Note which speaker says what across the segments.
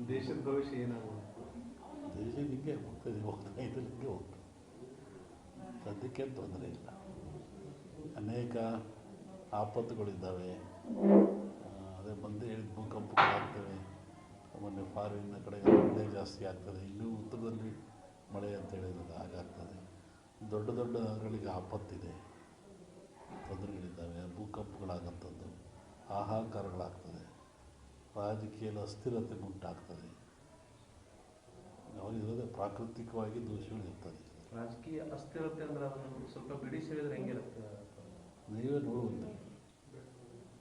Speaker 1: ದೇಶದ ಭವಿಷ್ಯ ಏನಾಗುತ್ತೆ?
Speaker 2: ದೇಶ ಹಿಂಗೆ ಹೋಗ್ತದೆ, ಹೋಗ್ತಾ ಇದ್ದರೆ ಹಿಂಗೆ ಹೋಗ್ತದೆ. ಸದ್ಯಕ್ಕೇನು ತೊಂದರೆ ಇಲ್ಲ. ಅನೇಕ ಆಪತ್ತುಗಳಿದ್ದಾವೆ. ಅದೇ ಬಂದೇ ಹೇಳಿದ ಭೂಕಂಪಗಳಾಗ್ತವೆ. ಮೊನ್ನೆ ಫಾರಿನ್ನ ಕಡೆ ಮಳೆ ಜಾಸ್ತಿ ಆಗ್ತದೆ. ಇನ್ನೂ ಉತ್ತರದಲ್ಲಿ ಮಳೆ ಅಂತ ಹೇಳಿದ್ರೆ ಹಾಗಾಗ್ತದೆ. ದೊಡ್ಡ ದೊಡ್ಡ ನಗರಗಳಿಗೆ ಆಪತ್ತಿದೆ, ತೊಂದರೆಗಳಿದ್ದಾವೆ, ಭೂಕಂಪಗಳಾಗಂಥದ್ದು, ಹಾಹಾಕಾರಗಳಾಗ್ತದೆ, ರಾಜಕೀಯದ ಅಸ್ಥಿರತೆ ಉಂಟಾಗ್ತದೆ. ಅವಾಗಿರೋದೇ ಪ್ರಾಕೃತಿಕವಾಗಿ ದೋಷಗಳಿರ್ತದೆ.
Speaker 1: ರಾಜಕೀಯ ಅಸ್ಥಿರತೆ ಅಂದರೆ ಅದನ್ನು ಸ್ವಲ್ಪ ಬಿಡಿಸಿ ಹೇಳಿದ್ರೆ ಹೆಂಗಿರುತ್ತೆ?
Speaker 2: ನೀವೇ ನೋಡುವಂತೆ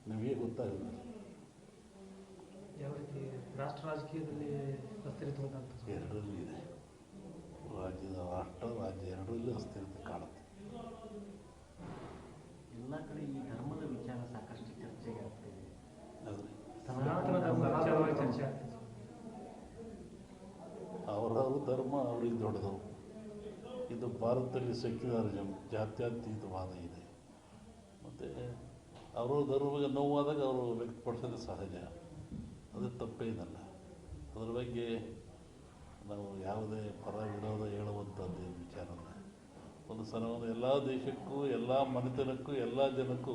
Speaker 2: ನಿಮಗೆ ಗೊತ್ತಾಗುತ್ತೆ.
Speaker 1: ಯಾವ ರೀತಿ ರಾಷ್ಟ್ರ ರಾಜಕೀಯದಲ್ಲಿ ಅಸ್ಥಿರತೆ ಉಂಟಾಗ್ತದೆ?
Speaker 2: ಎರಡರಲ್ಲೂ ಇದೆ. ರಾಷ್ಟ್ರ ರಾಜ್ಯ ಎರಡರಲ್ಲೂ ಅಸ್ಥಿರತೆ ಕಾಣುತ್ತೆ.
Speaker 3: ಎಲ್ಲ ಕಡೆ ಈ ಧರ್ಮದ ವಿಚಾರ ಸಾಕಷ್ಟು ಚರ್ಚೆಗೆ ಆಗ್ತಿದೆ.
Speaker 2: ಆದರೆ
Speaker 1: ಸನಾತನ ಧರ್ಮದ ವಿಚಾರವಾಗಿ ಚರ್ಚೆ ಆಗ್ತದೆ.
Speaker 2: ಅವರವ್ರ ಧರ್ಮ ಅವ್ರಿಗೆ ದೊಡ್ಡದು. ಇದು ಭಾರತದಲ್ಲಿ ಸೆಕ್ಯುಲರಿಸಮ್, ಜಾತ್ಯತೀತವಾದ ಇದೆ. ಮತ್ತು ಅವರ ಧರ್ಮಕ್ಕೆ ನೋವಾದಾಗ ಅವರು ವ್ಯಕ್ತಪಡಿಸೋದು ಸಹಜ, ಅದು ತಪ್ಪೇನಲ್ಲ. ಅದರ ಬಗ್ಗೆ ನಾವು ಯಾವುದೇ ಪರ ವಿರೋಧ ಹೇಳುವಂಥದ್ದು ವಿಚಾರನ. ಒಂದು ಸಲವನ್ನು ಎಲ್ಲ ದೇಶಕ್ಕೂ, ಎಲ್ಲ ಮನೆತನಕ್ಕೂ, ಎಲ್ಲ ಜನಕ್ಕೂ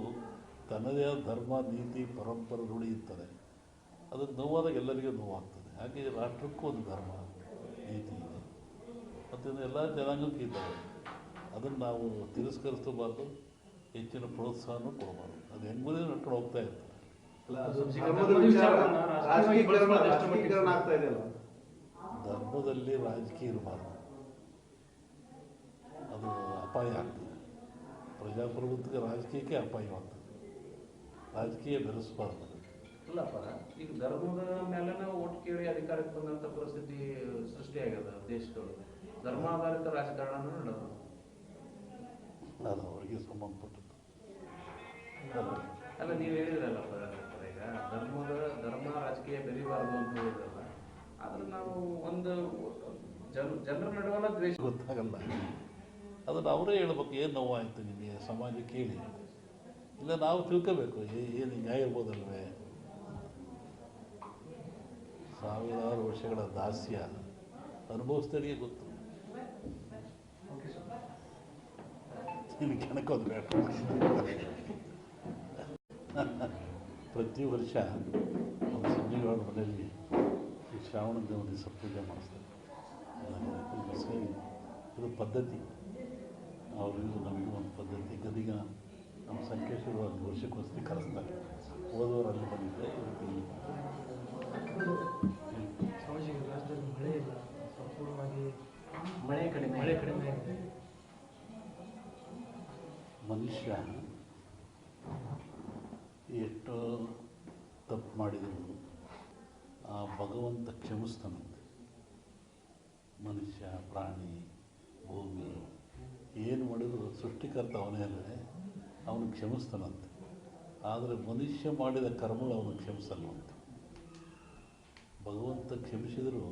Speaker 2: ತನ್ನದೇ ಆದ ಧರ್ಮ, ನೀತಿ, ಪರಂಪರೆ ರೂಢಿ ಇರ್ತಾರೆ. ಅದಕ್ಕೆ ನೋವಾದಾಗ ಎಲ್ಲರಿಗೂ ನೋವಾಗ್ತದೆ. ಹಾಗೆ ರಾಷ್ಟ್ರಕ್ಕೂ ಒಂದು ಧರ್ಮ, ನೀತಿ ಇದೆ ಮತ್ತು ಎಲ್ಲ ಜನಾಂಗಕ್ಕೂ ಇದ್ದಾವೆ. ಅದನ್ನು ನಾವು ತಿರಸ್ಕರಿಸಬಾರ್ದು, ಹೆಚ್ಚಿನ ಪ್ರೋತ್ಸಾಹನೂ ಕೊಡಬಾರ್ದು. ಅದು ಹೆಂಗುದೇ ನಡ್ಕೊಂಡು ಹೋಗ್ತಾ ಇರ್ತಾರೆ. ಧರ್ಮದಲ್ಲಿ ರಾಜಕೀಯ ಇರಬಾರ್ದು, ಅದು ಅಪಾಯ ಆಗ್ತದೆ. ಪ್ರಜಾಪ್ರಭುತ್ವಕ್ಕೆ ರಾಜಕೀಯಕ್ಕೆ ಅಪಾಯವಾಗ್ತದೆ. ರಾಜಕೀಯ ಬೆರೆಸಬಾರ್ದು.
Speaker 1: ಇಲ್ಲಪ್ಪ, ಈಗ ಧರ್ಮದ ಮೇಲೆ ಓಟ್ ಕೇಳಿ ಅಧಿಕಾರಕ್ಕೆ ಬಂದಂಥ ಪರಿಸ್ಥಿತಿ ಸೃಷ್ಟಿಯಾಗ್ಯದ ದೇಶದೊಳಗೆ. ಧರ್ಮಾಧಾರಿತ ರಾಜಕಾರಣನೂ ನಡೆದು
Speaker 2: ಅದು ಅವರಿಗೆ ಸಂಬಂಧಪಟ್ಟದ್ದು
Speaker 1: ಅಲ್ಲ. ನೀವು ಹೇಳಿದ್ರಲ್ಲಪ್ಪ, ಈಗ ಧರ್ಮ ರಾಜಕೀಯ ಬೆರಿಬಾರ್ದು ಅಂತ ಹೇಳಿದ್ರಲ್ಲ. ಆದ್ರೆ ನಾವು ಒಂದು ಜನರ ನಡುವಲ್ಲ ದ್ವೇಷ
Speaker 2: ಗೊತ್ತಾಗಲ್ಲ. ಅದನ್ನು ಅವರೇ ಹೇಳ್ಬೇಕು, ಏನು ನೋವಾಯಿತು ನಿಮಗೆ ಸಮಾಜಕ್ಕೆ ಹೇಳಿ. ಇಲ್ಲ ನಾವು ತಿಳ್ಕೋಬೇಕು, ಏನು ನ್ಯಾಯ ಇರ್ಬೋದಲ್ವೇ. ಸಾವಿರಾರು ವರ್ಷಗಳ ದಾಸ್ಯ ಅನುಭವಿಸಿದವರಿಗೆ ಗೊತ್ತು. ಕೆಣಕೋದು ಬೇಡ. ಪ್ರತಿ ವರ್ಷ ನಮ್ಮ ಸಂಜೀವರ ಮನೆಯಲ್ಲಿ ಈ ಶ್ರಾವಣದ ಒಂದು ದಿವಸ ಪೂಜೆ ಮಾಡಿಸ್ತಾರೆ. ಇದು ಪದ್ಧತಿ, ಅವ್ರಿಗೂ ನಮಗೂ ಒಂದು ಪದ್ಧತಿ. ಗದಿಗ ನಮ್ಮ ಸಂಕೇಶ್ವರ ಒಂದು ವರ್ಷಕ್ಕೊಂದ್ಸತಿ ಕರೆಸ್ತಾರೆ. ಹೋದವರು ಅಲ್ಲಿ ಬಂದಿದ್ದೆ,
Speaker 1: ರಾಜ್ಯದಲ್ಲಿ ಮಳೆ ಇಲ್ಲ, ಸಂಪೂರ್ಣವಾಗಿ
Speaker 3: ಮಳೆ ಕಡಿಮೆ
Speaker 1: ಆಗಿದೆ.
Speaker 2: ಮನುಷ್ಯ ಎಷ್ಟು ತಪ್ಪು ಮಾಡಿದರೂ ಆ ಭಗವಂತ ಕ್ಷಮಿಸ್ತಾನಂತೆ. ಮನುಷ್ಯ, ಪ್ರಾಣಿ, ಭೂಮಿ ಏನು ಮಾಡಿದ್ರು ಸೃಷ್ಟಿಕರ್ತ ಅವನೇ ಅಲ್ಲದೆ ಅವನು ಕ್ಷಮಿಸ್ತಾನಂತೆ. ಆದರೆ ಮನುಷ್ಯ ಮಾಡಿದ ಕರ್ಮಗಳು ಅವನು ಕ್ಷಮಿಸಲ್ವಂತೆ. ಭಗವಂತ ಕ್ಷಮಿಸಿದರೂ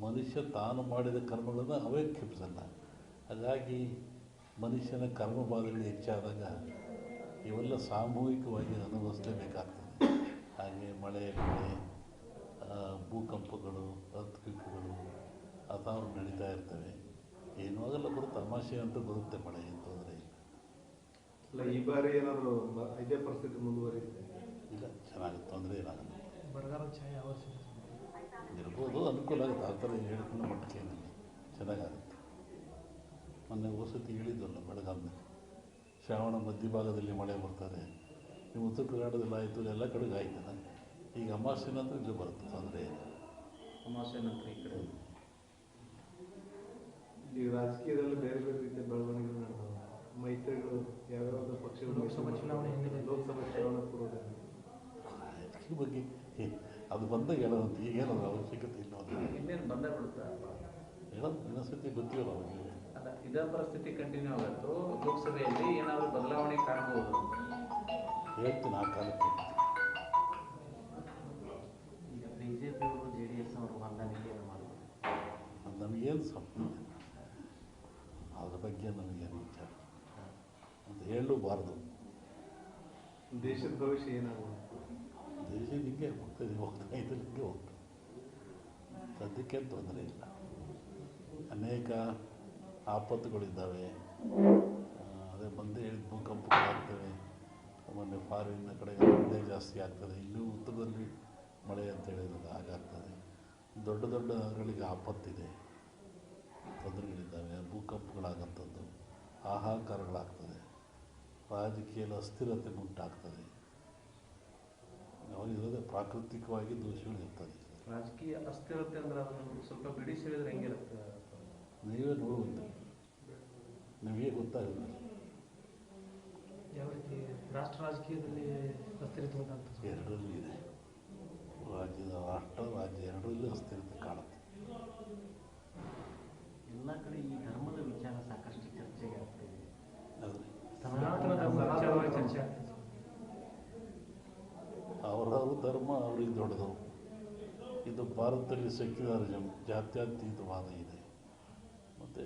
Speaker 2: ಮನುಷ್ಯ ತಾನು ಮಾಡಿದ ಕರ್ಮಗಳನ್ನು ಅವೇ ಕ್ಷಮಿಸಲ್ಲ. ಹಾಗಾಗಿ ಮನುಷ್ಯನ ಕರ್ಮಬಾಧೆಗಳು ಹೆಚ್ಚಾದಾಗ ಇವೆಲ್ಲ ಸಾಮೂಹಿಕವಾಗಿ ಅನುಭವಿಸಲೇಬೇಕಾಗ್ತದೆ. ಹಾಗೆ ಮಳೆ, ಭೂಕಂಪಗಳು, ಅರ್ಥಕ್ವೇಕ್ಗಳು ಅಥವಾ ನಡೀತಾ ಇರ್ತವೆ. ಏನೂ ಆಗಲ್ಲ, ಬರುತ್ತೆ. ತಮಾಷೆ ಅಂತ ಬರುತ್ತೆ, ಮಳೆ ಏನು ತೊಂದರೆ ಇಲ್ಲ.
Speaker 1: ಈ ಬಾರಿ ಏನಾದರೂ ಇದೇ ಪರಿಸ್ಥಿತಿ ಮುಂದುವರಿಯುತ್ತೆ?
Speaker 2: ಇಲ್ಲ, ಚೆನ್ನಾಗುತ್ತೆ, ತೊಂದರೆ ಏನಾಗಲ್ಲ.
Speaker 1: ಬರಗಾಲ ಛಾಯೆ
Speaker 2: ಇರ್ಬೋದು, ಅನುಕೂಲ ಆಗುತ್ತೆ. ಆ ಥರ ಹೇಳ್ಕೊಂಡು ಮಟ್ಟಕ್ಕೆ ಏನಿಲ್ಲ, ಚೆನ್ನಾಗಾಗುತ್ತೆ. ಮೊನ್ನೆ ವಸತಿ ಹೇಳಿದ್ವಲ್ಲ, ಬೆಳಗಾವಿನಲ್ಲಿ ಶ್ರಾವಣ ಮಧ್ಯಭಾಗದಲ್ಲಿ ಮಳೆ ಬರ್ತಾರೆ. ನೀವು ಉತ್ತರ ಕರ್ನಾಟಕದಲ್ಲಿ ಆಯಿತು, ಎಲ್ಲ ಕಡೆಗೂ ಆಯ್ತಲ್ಲ. ಈಗ ಅಮಾವಾಸ್ಯೆ ನಂತರ ಇಲ್ಲಿ ಬರುತ್ತೆ, ತೊಂದರೆ ಇಲ್ಲ.
Speaker 1: ಅಮಾವಾಸ್ಯೆ ನಂತರ ಈ ಕಡೆ ಈಗ ರಾಜಕೀಯದಲ್ಲಿ ಬೇರೆ ಬೇರೆ ರೀತಿಯ ಬೆಳವಣಿಗೆಗಳು ನಡೆದವು. ಮೈತ್ರಿಗಳು ಯಾವ್ಯಾವ ಪಕ್ಷಗಳು ಲೋಕಸಭಾ ಚುನಾವಣೆ ಪೂರ್ವದಲ್ಲಿ
Speaker 2: ರಾಜಕೀಯ ಬಗ್ಗೆ ಅದು ಬಂದಾಗ ಹೇಳೋದು, ಈಗೇನದ್ರ ಅವಶ್ಯಕತೆ ಇಲ್ಲ.
Speaker 1: ಇನ್ನೇನು ಬಂದೇ ಬಿಡುತ್ತಾ
Speaker 2: ಹೇಳೋದು ಇನ್ನೊಂದ್ಸತಿ ಗೊತ್ತಿಲ್ಲ ಅವಾಗ.
Speaker 1: ಅಲ್ಲ, ಇದೇ ಪರಿಸ್ಥಿತಿ ಕಂಟಿನ್ಯೂ ಆಗುತ್ತೋ ಲೋಕಸಭೆಯಲ್ಲಿ ಏನಾದರೂ ಬದಲಾವಣೆ ಕಾಣಬಹುದು?
Speaker 2: ಹೇಳ್ತೀನಿ ಆ ಕಾಲಕ್ಕೆ.
Speaker 3: ಈಗ ಬಿಜೆಪಿ ಅವರು JDS ಅವರು ಹೊಂದಾಣಿಕೆ ಮಾಡೋದು
Speaker 2: ಅದು ನಮಗೇನು ಸಂಬಂಧ, ಅದ್ರ ಬಗ್ಗೆ ನಮಗೇನು ವಿಚಾರ ಅಂತ ಹೇಳಬಾರ್ದು.
Speaker 1: ದೇಶದ ಭವಿಷ್ಯ ಏನಾಗುತ್ತೆ?
Speaker 2: ದೇಶ ಹಿಂಗೆ ಹೋಗ್ತಾ ಇದ್ದೀವಿ, ಹೋಗ್ತಾ ಇದ್ದರೆ ಹಿಂಗೆ ಹೋಗ್ತದೆ. ಸದ್ಯಕ್ಕೆ ತೊಂದರೆ ಇಲ್ಲ. ಅನೇಕ ಆಪತ್ತುಗಳಿದ್ದಾವೆ. ಅದೇ ಬಂದೇ ಹೇಳಿದ ಭೂಕಂಪಗಳಾಗ್ತವೆ. ಮೊನ್ನೆ ಫಾರಿನ್ನ ಕಡೆ ಮಳೆ ಜಾಸ್ತಿ ಆಗ್ತದೆ. ಇನ್ನೂ ಉತ್ತರದಲ್ಲಿ ಮಳೆ ಅಂತ ಹೇಳಿರೋದು ಹಾಗಾಗ್ತದೆ. ದೊಡ್ಡ ದೊಡ್ಡ ನಗರಗಳಿಗೆ ಆಪತ್ತಿದೆ, ತೊಂದರೆಗಳಿದ್ದಾವೆ, ಭೂಕಂಪಗಳಾಗಂಥದ್ದು, ಹಾಹಾಕಾರಗಳಾಗ್ತದೆ, ರಾಜಕೀಯದ ಅಸ್ಥಿರತೆ ಉಂಟಾಗ್ತದೆ. ಅವರಿರೋದೇ ಪ್ರಾಕೃತಿಕವಾಗಿ ದೋಷಗಳಿರ್ತದೆ.
Speaker 1: ರಾಜಕೀಯ ಅಸ್ಥಿರತೆ ಅಂದ್ರೆ ಅದನ್ನು ಸ್ವಲ್ಪ ಬಿಡಿಸಿ ಹೇಳಿದ್ರೆ ಹೆಂಗಿರುತ್ತೆ?
Speaker 2: ನೀವೇ ನೋಡುವುದು, ನಿಮಗೆ ಗೊತ್ತಾಗುತ್ತೆ.
Speaker 4: ಯಾವ ರೀತಿ ರಾಷ್ಟ್ರ ರಾಜಕೀಯದಲ್ಲಿ ಅಸ್ಥಿರತೆ ಉಂಟಾಗ್ತದೆ?
Speaker 2: ಎರಡರಲ್ಲೂ ಇದೆ. ರಾಷ್ಟ್ರ ರಾಜ್ಯ ಎರಡರಲ್ಲೂ ಅಸ್ಥಿರತೆ ಕಾಣುತ್ತೆ.
Speaker 3: ಎಲ್ಲ ಕಡೆ ಈ ಧರ್ಮದ ವಿಚಾರ ಸಾಕಷ್ಟು ಚರ್ಚೆಗೆ ಆಗ್ತಿದೆ.
Speaker 2: ಆದರೆ
Speaker 4: ಸನಾತನ ಧರ್ಮ ವಿಚಾರವಾಗಿ ಚರ್ಚೆ ಆಗ್ತದೆ.
Speaker 2: ಅವರವ್ರ ಧರ್ಮ ಅವ್ರಿಗೆ ದೊಡ್ಡದು. ಇದು ಭಾರತದಲ್ಲಿ ಸೆಕ್ಯುಲರಿಸಮ್, ಜಾತ್ಯತೀತವಾದ ಇದೆ. ಮತ್ತು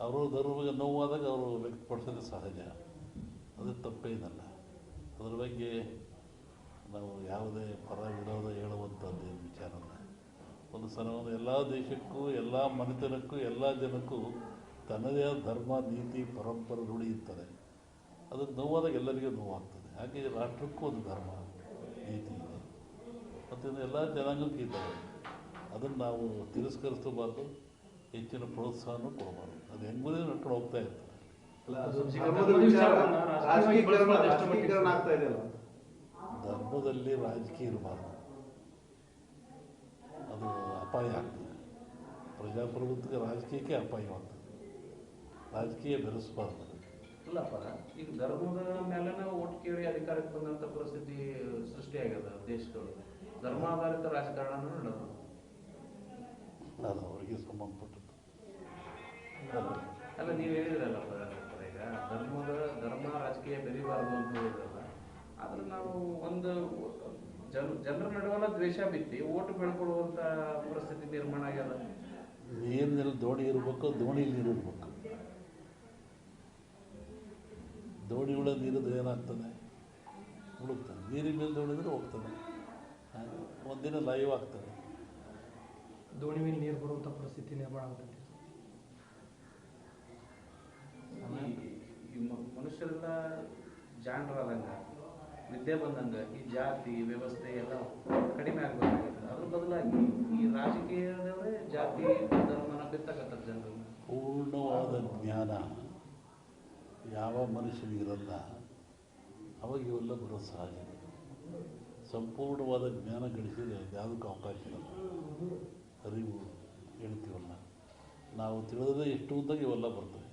Speaker 2: ಅವರ ಧರ್ಮಕ್ಕೆ ನೋವಾದಾಗ ಅವರು ವ್ಯಕ್ತಪಡಿಸೋದು ಸಹಜ, ಅದು ತಪ್ಪೇನಲ್ಲ. ಅದರ ಬಗ್ಗೆ ನಾವು ಯಾವುದೇ ಪರ ವಿರೋಧ ಹೇಳುವಂಥದ್ದು ವಿಚಾರ ಅಲ್ಲ. ಒಂದು ಸಲವನ್ನು ಎಲ್ಲ ದೇಶಕ್ಕೂ, ಎಲ್ಲ ಮನೆತನಕ್ಕೂ, ಎಲ್ಲ ಜನಕ್ಕೂ ತನ್ನದೇ ಆದ ಧರ್ಮ, ನೀತಿ, ಪರಂಪರೆ ರೂಢಿ ಇರ್ತದೆ. ಅದು ನೋವಾದಾಗ ಎಲ್ಲರಿಗೂ ನೋವಾಗ್ತದೆ. ಹಾಗೆ ರಾಷ್ಟ್ರಕ್ಕೂ ಒಂದು ಧರ್ಮ, ನೀತಿ ಇದೆ ಮತ್ತು ಎಲ್ಲ ಜನಾಂಗಕ್ಕೂ ಇದ್ದಾವೆ. ಅದನ್ನು ನಾವು ತಿರಸ್ಕರಿಸಬಾರ್ದು, ಹೆಚ್ಚಿನ ಪ್ರೋತ್ಸಾಹನೂ ಕೊಡಬಾರ್ದು. ಅದು ಹೆಂಗುದೇ ನಡ್ಕೊಂಡು ಹೋಗ್ತಾ ಇರ್ತದೆ. ಧರ್ಮದಲ್ಲಿ ರಾಜಕೀಯ ಇರಬಾರ್ದು, ಅದು ಅಪಾಯ ಆಗ್ತದೆ. ಪ್ರಜಾಪ್ರಭುತ್ವಕ್ಕೆ ರಾಜಕೀಯಕ್ಕೆ ಅಪಾಯವಾಗ್ತದೆ. ರಾಜಕೀಯ ಬೆರೆಸಬಾರ್ದು.
Speaker 1: ಇಲ್ಲಪ್ಪ, ಈಗ ಧರ್ಮದ ಮೇಲೆ ಓಟ್ ಕೇಳಿ ಅಧಿಕಾರಕ್ಕೆ ಬಂದಂಥ ಪರಿಸ್ಥಿತಿ ಸೃಷ್ಟಿಯಾಗ್ಯದ ದೇಶದೊಳಗೆ. ಧರ್ಮಾಧಾರಿತ ರಾಜಕಾರಣ ನಡೆದು
Speaker 2: ಅದು ಅವರಿಗೆ ಸಂಬಂಧಪಟ್ಟದ್ದು.
Speaker 1: ಅಲ್ಲ, ನೀವು ಹೇಳಿದ್ರಲ್ಲಪ್ಪ ಈಗ ಧರ್ಮ ರಾಜಕೀಯ ಬೆರಿಬಾರ್ದು ಅಂತ ಹೇಳಿದ್ರಲ್ಲ. ಆದ್ರೆ ನಾವು ಒಂದು ಜನರ ನಡುವಲ್ಲ ದ್ವೇಷ ಬಿತ್ತಿ ಓಟು ಬೆಳ್ಕೊಳ್ಳುವಂಥ ಪರಿಸ್ಥಿತಿ ನಿರ್ಮಾಣ ಆಗ್ಯದ.
Speaker 2: ನೀರಿನಲ್ಲಿ ದೋಣಿ ಇರಬೇಕು, ದೋಣಿಲಿ ನೀರು ಇರಬೇಕು. ದೋಣಿ ಒಳಗೆ ನೀರಿದ್ರೆ ಏನಾಗ್ತದೆ? ಹುಡುಕ್ತಾನೆ. ನೀರಿನ ಮೇಲೆ ದೋಣಿದ್ರೆ ಹೋಗ್ತಾನೆ, ಒಂದಿನ ಲೈವ್ ಆಗ್ತದೆ.
Speaker 4: ದೋಣಿ ಮೇಲೆ ನೀರು ಬರುವಂಥ ಪರಿಸ್ಥಿತಿ ನಿರ್ಮಾಣ ಆಗುತ್ತೆ.
Speaker 1: ಈ ಮನುಷ್ಯರೆಲ್ಲ ಜಾಣರಾದಂಗ, ವಿದ್ಯೆ ಬಂದಂಗ ಈ ಜಾತಿ ವ್ಯವಸ್ಥೆ ಎಲ್ಲ ಕಡಿಮೆ ಆಗಬೇಕಾಗಿದೆ. ಅದ್ರ ಬದಲಾಗಿ ಈ ರಾಜಕೀಯದವರೇ ಜಾತಿ ಧರ್ಮನ ಬಿತ್ತಕತ್ತಾರೆ ಜನರು.
Speaker 2: ಪೂರ್ಣವಾದ ಜ್ಞಾನ ಯಾವ ಮನುಷ್ಯನಿಗಿರಲ್ಲ, ಅವಾಗ ಇವೆಲ್ಲ ಬರೋದು ಸಹಜ. ಸಂಪೂರ್ಣವಾದ ಜ್ಞಾನ ಗಳಿಸಿದರೆ ಯಾವುದಕ್ಕೂ ಅವಕಾಶ ಇರಲ್ಲ. ಅರಿವು ಹೇಳ್ತೀವಲ್ಲ, ನಾವು ತಿಳಿದದೇ ಎಷ್ಟು ಅಂದಾಗ ಇವೆಲ್ಲ ಬರ್ತವೆ.